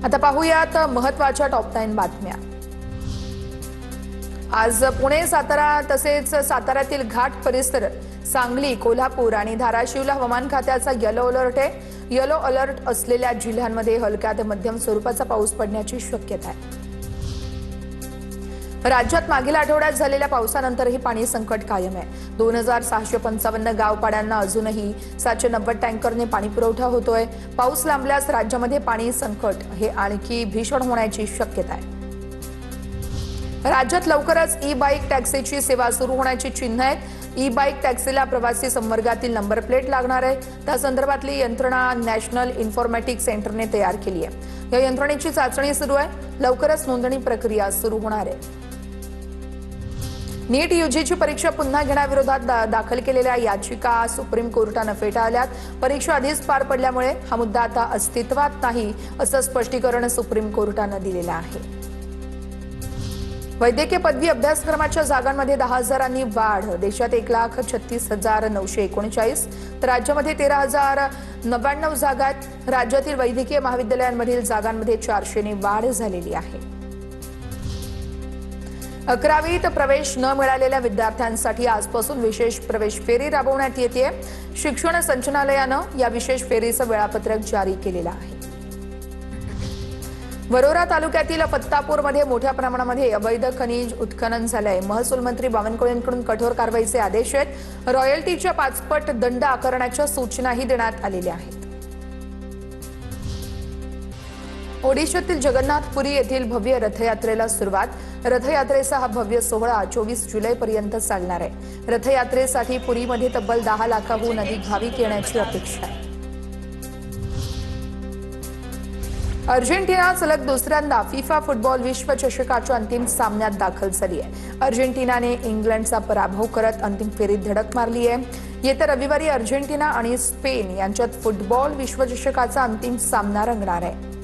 आता पाहूयात महत्त्वाच्या टॉप 9 बातम्या। आज पुणे, सातारा तसेच साताऱ्यातील घाट परिसर, सांगली, कोल्हापूर आणि धाराशिवला हवामान खात्याचा येलो अलर्ट आहे। येलो अलर्ट असलेल्या जिल्ह्यांमध्ये हलक्या ते मध्यम स्वरूपाचा पाऊस पडण्याची शक्यता आहे। राज्यात मागील आठवड्यात झालेल्या पावसानंतरही पाणी संकट कायम आहे। 2655 गावपाड्यांना अजूनही 790 टँकरने पाणी पुरवठा होतोय। पाऊस लांबल्यास राज्यामध्ये पाणी संकट हे आणखी भीषण होण्याची शक्यता आहे। राज्यात लवकरच ई-बाईक टॅक्सीची सेवा सुरू होण्याची चिन्ह आहेत। ई-बाईक टॅक्सीला प्रवासी संवर्गातील नंबर प्लेट लागणार आहे। त्या संदर्भातली यंत्रणा नॅशनल इन्फॉर्मॅटिक सेंटरने तयार केली आहे। या यंत्रणेची चाचणी सुरू आहे। लवकरच नोंदणी प्रक्रिया सुरू होणार आहे। नीट यूजीची परीक्षा पुन्हा घेण्याविरोधात दाखल केलेल्या याचिका सुप्रीम कोर्टाने फेटाळल्यात। परीक्षा आधीच पार पडल्यामुळे हा मुद्दा आता अस्तित्वात नाही, असं स्पष्टीकरण सुप्रीम कोर्टाने दिलेलं आहे। वैद्यकीय पदवी अभ्यासक्रमाच्या जागांमध्ये 10,000 वाढ। देशात 1,36,939 तर राज्यामध्ये 13,099 जागा आहेत। राज्यातील वैद्यकीय महाविद्यालयांमधील जागांमध्ये 400 वाढ झालेली आहे। 11वीत प्रवेश न मिळालेल्या विद्यार्थ्यांसाठी आजपासून विशेष प्रवेश फेरी राबवण्यात येते। शिक्षण संचालनालयानं या विशेष फेरीचं वेळापत्रक जारी केलेलं आहे। वरोरा तालुक्यातील फत्तापूरमध्ये मोठ्या प्रमाणामध्ये अवैध खनिज उत्खनन झालंय। महसूल मंत्री बावनकुळेंकडून कठोर कारवाईचे आदेश आहेत। रॉयल्टीच्या 5 पट दंड आकारण्याच्या सूचनाही देण्यात आलेल्या आहेत। ओडिशातील जगन्नाथपुरी येथील भव्य रथयात्रेला सुरुवात। रथयात्रेचा हा भव्य सोहळा 24 जुलैपर्यंत चालणार आहे। रथयात्रेसाठी पुरीमध्ये तब्बल 10 लाखाहून अधिक भाविक येण्याची अपेक्षा आहे। अर्जेंटिना सलग दुसऱ्यांदा फिफा फुटबॉल विश्वचषकाच्या अंतिम सामन्यात दाखल झाली आहे। अर्जेंटिनाने इंग्लंडचा पराभव करत अंतिम फेरीत धडक मारली आहे। येत्या रविवारी अर्जेंटिना आणि स्पेन यांच्यात फुटबॉल विश्वचषकाचा अंतिम सामना रंगणार आहे।